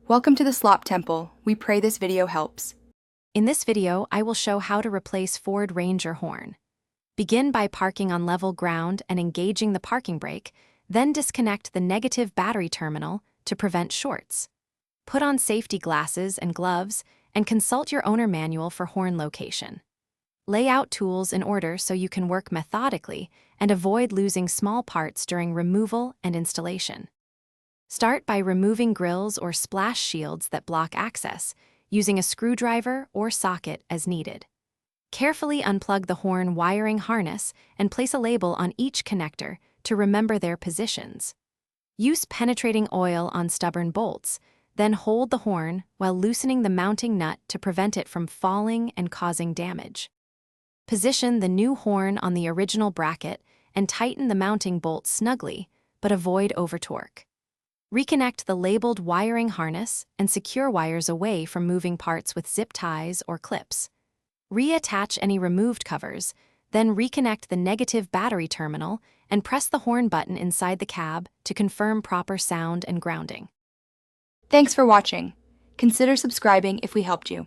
Welcome to the Slop Temple. We pray this video helps. In this video, I will show how to replace Ford Ranger horn. Begin by parking on level ground and engaging the parking brake, then disconnect the negative battery terminal to prevent shorts. Put on safety glasses and gloves and consult your owner manual for horn location. Lay out tools in order so you can work methodically and avoid losing small parts during removal and installation. Start by removing grills or splash shields that block access, using a screwdriver or socket as needed. Carefully unplug the horn wiring harness and place a label on each connector to remember their positions. Use penetrating oil on stubborn bolts, then hold the horn while loosening the mounting nut to prevent it from falling and causing damage. Position the new horn on the original bracket and tighten the mounting bolt snugly, but avoid over-torque. Reconnect the labeled wiring harness and secure wires away from moving parts with zip ties or clips. Reattach any removed covers, then reconnect the negative battery terminal and press the horn button inside the cab to confirm proper sound and grounding. Thanks for watching. Consider subscribing if we helped you.